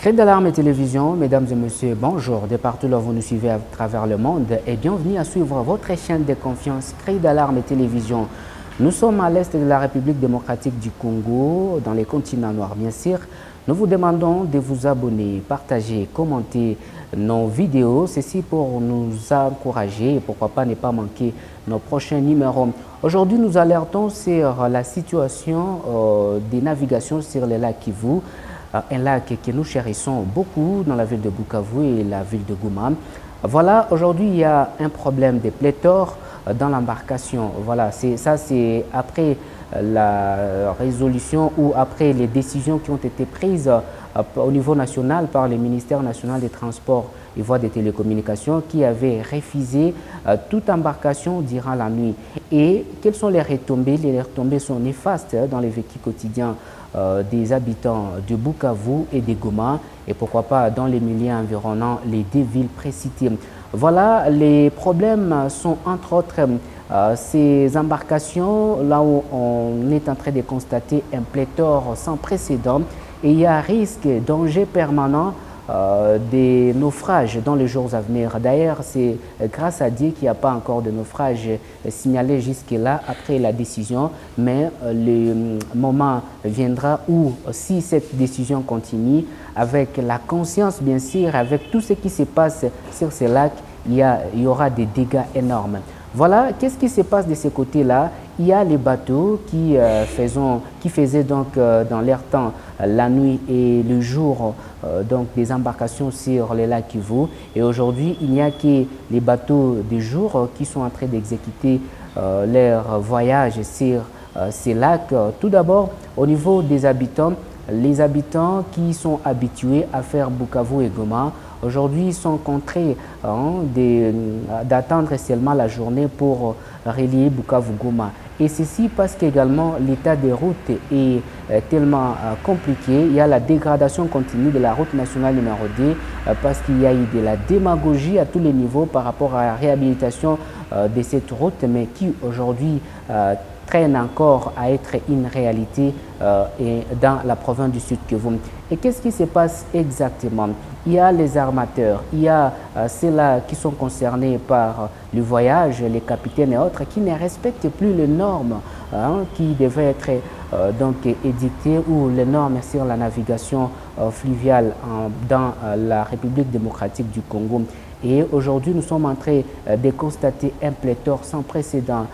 Cris d'alarme et télévision, mesdames et messieurs, bonjour. De partout là vous nous suivez à travers le monde et bienvenue à suivre votre chaîne de confiance Cris d'alarme et télévision. Nous sommes à l'est de la République démocratique du Congo, dans les continents noirs bien sûr. Nous vous demandons de vous abonner, partager, commenter nos vidéos, ceci pour nous encourager et pourquoi pas ne pas manquer nos prochains numéros. Aujourd'hui, nous alertons sur la situation des navigations sur le lac Kivu, un lac que nous chérissons beaucoup dans la ville de Bukavu et la ville de Goma. Voilà, aujourd'hui, il y a un problème de pléthore dans l'embarcation. Voilà, ça c'est après la résolution ou après les décisions qui ont été prises au niveau national par le ministère national des Transports et Voies des Télécommunications qui avait refusé toute embarcation durant la nuit. Et quelles sont les retombées? Les retombées sont néfastes dans les vécus quotidiens des habitants de Bukavu et de Goma et pourquoi pas dans les milieux environnants, les deux villes précitées. Voilà, les problèmes sont entre autres ces embarcations là où on est en train de constater un pléthore sans précédent et il y a un risque, danger permanent des naufrages dans les jours à venir. D'ailleurs, c'est grâce à Dieu qu'il n'y a pas encore de naufrage signalé jusque-là après la décision, mais le moment viendra où, si cette décision continue, avec la conscience bien sûr, avec tout ce qui se passe sur ces lacs, il y aura des dégâts énormes. Voilà, qu'est-ce qui se passe de ce côté-là? Il y a les bateaux qui faisaient donc dans l'air temps la nuit et le jour donc des embarcations sur les lacs Kivu. Et aujourd'hui, il n'y a que les bateaux de jour qui sont en train d'exécuter leur voyage sur ces lacs. Tout d'abord, au niveau des habitants, les habitants qui sont habitués à faire Bukavu et Goma, aujourd'hui, ils sont contraints d'attendre seulement la journée pour relier Bukavu-Goma. Et ceci parce qu'également l'état des routes est tellement compliqué. Il y a la dégradation continue de la route nationale numéro 2 parce qu'il y a eu de la démagogie à tous les niveaux par rapport à la réhabilitation de cette route, mais qui aujourd'hui traîne encore à être une réalité dans la province du Sud Kivu. Et qu'est-ce qui se passe exactement? Il y a les armateurs, il y a ceux-là qui sont concernés par le voyage, les capitaines et autres, qui ne respectent plus les normes qui devaient être donc édictées ou les normes sur la navigation fluviale dans la République démocratique du Congo. Et aujourd'hui, nous sommes en train de constater un pléthore sans précédent.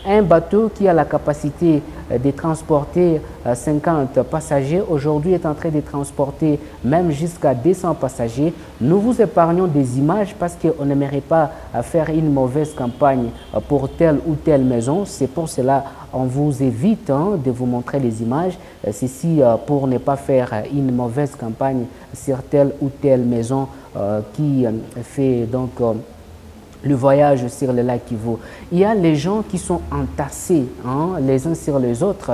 Un bateau qui a la capacité de transporter 50 passagers, aujourd'hui est en train de transporter même jusqu'à 200 passagers. Nous vous épargnons des images parce qu'on n'aimerait pas faire une mauvaise campagne pour telle ou telle maison. C'est pour cela qu'on vous évite de vous montrer les images. Ceci pour ne pas faire une mauvaise campagne sur telle ou telle maison qui fait donc le voyage sur le lac Kivu. Il y a les gens qui sont entassés les uns sur les autres,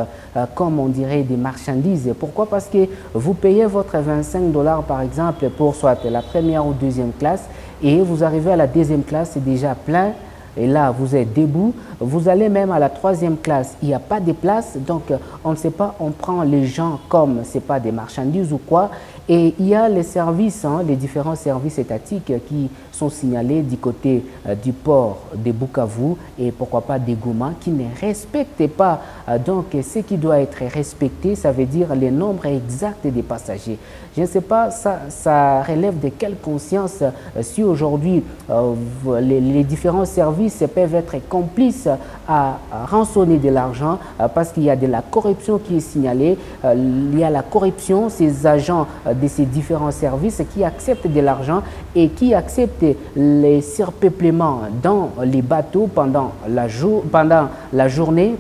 comme on dirait des marchandises. Pourquoi? Parce que vous payez votre 25 $ par exemple pour soit la première ou deuxième classe et vous arrivez à la deuxième classe, c'est déjà plein. Et là, vous êtes debout, vous allez même à la troisième classe, il n'y a pas de place, donc on ne sait pas, on prend les gens comme ce n'est pas des marchandises ou quoi. Et il y a les services, les différents services étatiques qui sont signalés du côté du port de Bukavu et pourquoi pas de Goma qui ne respectent pas donc ce qui doit être respecté, ça veut dire le nombre exact des passagers. Je ne sais pas, ça relève de quelle conscience si aujourd'hui les différents services peuvent être complices à rançonner de l'argent parce qu'il y a de la corruption qui est signalée, il y a la corruption, ces agents de ces différents services qui acceptent de l'argent et qui acceptent les surpeuplements dans les bateaux pendant la journée.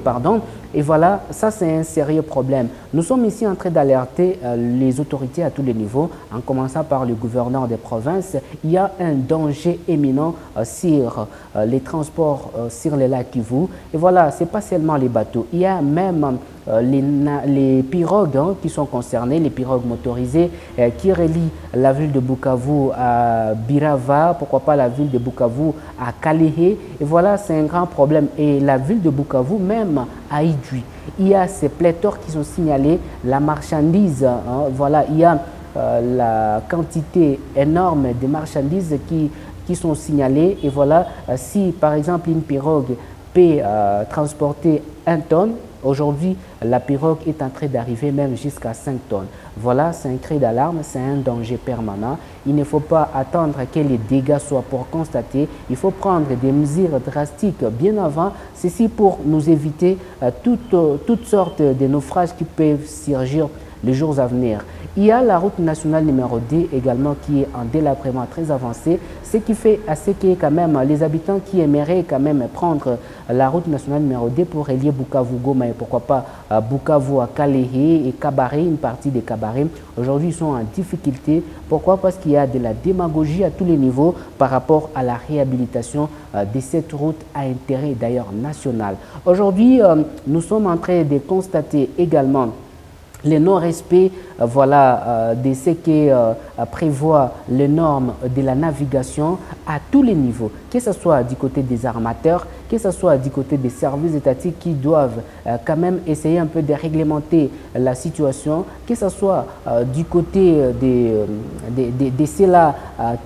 Et voilà, ça c'est un sérieux problème. Nous sommes ici en train d'alerter les autorités à tous les niveaux, en commençant par le gouverneur des provinces. Il y a un danger éminent sur les transports sur les lacs Kivu. Et voilà, ce n'est pas seulement les bateaux, il y a même les pirogues qui sont concernées, les pirogues motorisées qui relient la ville de Bukavu à Birava, pourquoi pas la ville de Bukavu à Kalehe. Et voilà, c'est un grand problème. Et la ville de Bukavu même a Idjui. Il y a ces pléthores qui sont signalés, la marchandise, voilà, il y a la quantité énorme de marchandises qui sont signalées. Et voilà, si par exemple une pirogue peut transporter 1 tonne, aujourd'hui la pirogue est en train d'arriver même jusqu'à 5 tonnes. Voilà, c'est un cri d'alarme, c'est un danger permanent. Il ne faut pas attendre que les dégâts soient pour constater. Il faut prendre des mesures drastiques bien avant. Ceci pour nous éviter toutes sortes de naufrages qui peuvent surgir les jours à venir. Il y a la route nationale numéro 2 également qui est en délabrement très avancé, ce qui fait assez que quand même les habitants qui aimeraient quand même prendre la route nationale numéro 2 pour relier Bukavu-Goma et pourquoi pas Bukavu à Kalehe et Kabare, une partie des Kabare, aujourd'hui ils sont en difficulté. Pourquoi? Parce qu'il y a de la démagogie à tous les niveaux par rapport à la réhabilitation de cette route à intérêt d'ailleurs national. Aujourd'hui, nous sommes en train de constater également le non-respect de ce que prévoit les normes de la navigation à tous les niveaux, que ce soit du côté des armateurs, que ce soit du côté des services étatiques qui doivent quand même essayer un peu de réglementer la situation, que ce soit du côté de ceux-là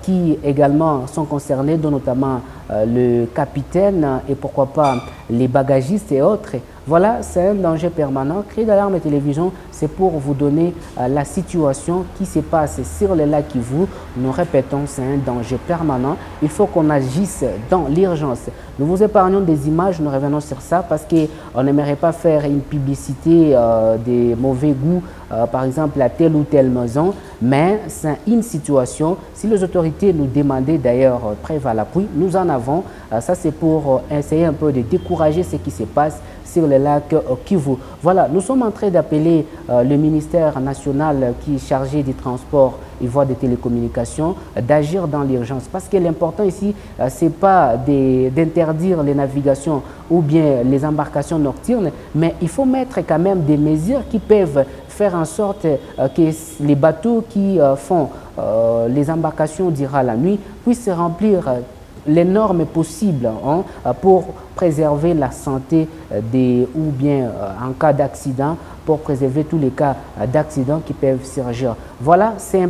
qui également sont concernés, dont notamment le capitaine et pourquoi pas les bagagistes et autres. Voilà, c'est un danger permanent. Cri d'alarme et télévision, c'est pour vous donner la situation qui se passe sur le lac Kivu. Nous répétons, c'est un danger permanent. Il faut qu'on agisse dans l'urgence. Nous vous épargnons des images, nous revenons sur ça parce qu'on n'aimerait pas faire une publicité de mauvais goût, par exemple à telle ou telle maison, mais c'est une situation. Si les autorités nous demandaient d'ailleurs preuve à l'appui, nous en avons. Ça, c'est pour essayer un peu de décourager ce qui se passe sur le lac Kivu. Voilà, nous sommes en train d'appeler le ministère national qui est chargé des transports et voies de télécommunications d'agir dans l'urgence. Parce que l'important ici, ce n'est pas d'interdire les navigations ou bien les embarcations nocturnes, mais il faut mettre quand même des mesures qui peuvent faire en sorte que les bateaux qui font les embarcations durant la nuit puissent remplir les normes possibles pour préserver la santé ou bien en cas d'accident, pour préserver tous les cas d'accidents qui peuvent surgir. Voilà, c'est un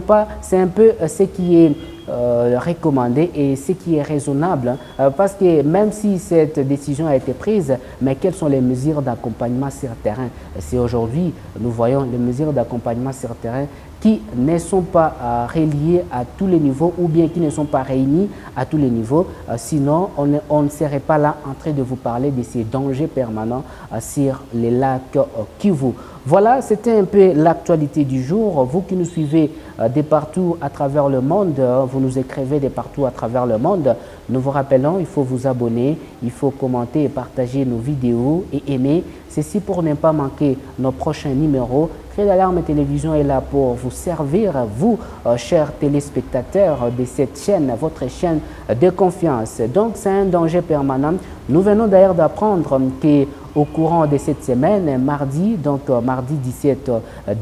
peu ce qui est recommandé et ce qui est raisonnable parce que même si cette décision a été prise, mais quelles sont les mesures d'accompagnement sur terrain? C'est aujourd'hui, nous voyons les mesures d'accompagnement sur terrain qui ne sont pas reliées à tous les niveaux ou bien qui ne sont pas réunis à tous les niveaux. Sinon, on ne serait pas là en train de vous parler de ces dangers permanents sur les lacs Kivu. Voilà, c'était un peu l'actualité du jour. Vous qui nous suivez de partout à travers le monde, vous nous écrivez de partout à travers le monde. Nous vous rappelons, il faut vous abonner, il faut commenter et partager nos vidéos et aimer. Ceci pour ne pas manquer nos prochains numéros. Cri d'alarme télévision est là pour vous servir, vous, chers téléspectateurs de cette chaîne, votre chaîne de confiance. Donc, c'est un danger permanent. Nous venons d'ailleurs d'apprendre qu'au courant de cette semaine, mardi 17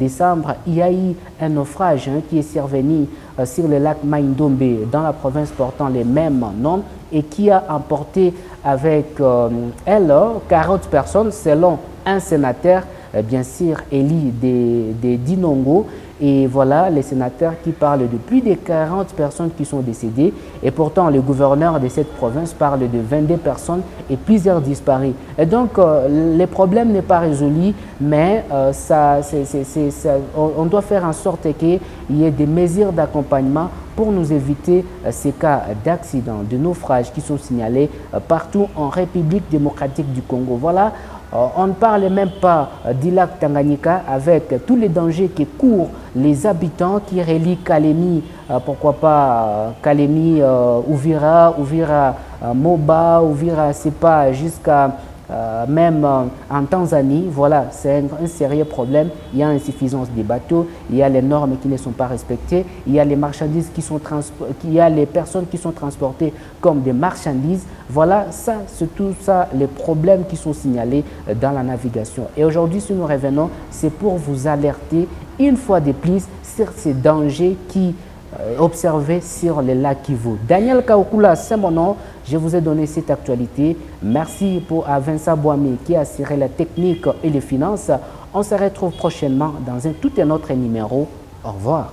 décembre, il y a eu un naufrage qui est survenu sur le lac Mai-Ndombe, dans la province portant les mêmes noms, et qui a emporté avec elle 40 personnes, selon un sénateur, bien sûr, Eli de Dinongo. Et voilà les sénateurs qui parlent de plus de 40 personnes qui sont décédées. Et pourtant, le gouverneur de cette province parle de 22 personnes et plusieurs disparus. Et donc, le problème n'est pas résolu, mais on doit faire en sorte qu'il y ait des mesures d'accompagnement pour nous éviter ces cas d'accidents, de naufrages qui sont signalés partout en République démocratique du Congo. Voilà. On ne parle même pas du lac Tanganyika avec tous les dangers qui courent les habitants qui relient Kalemi, pourquoi pas Kalemi, Uvira, Moba, Uvira Sepa jusqu'à même en Tanzanie. Voilà, c'est un sérieux problème. Il y a insuffisance des bateaux, il y a les normes qui ne sont pas respectées, il y a les marchandises qui sont il y a les personnes qui sont transportées comme des marchandises. Voilà, ça, c'est tout ça, les problèmes qui sont signalés dans la navigation. Et aujourd'hui, si nous revenons, c'est pour vous alerter une fois de plus sur ces dangers qui observés sur les lacs Kivu. Daniel Kaokula, c'est mon nom. Je vous ai donné cette actualité. Merci à Vincent Boami qui a assuré la technique et les finances. On se retrouve prochainement dans tout un autre numéro. Au revoir.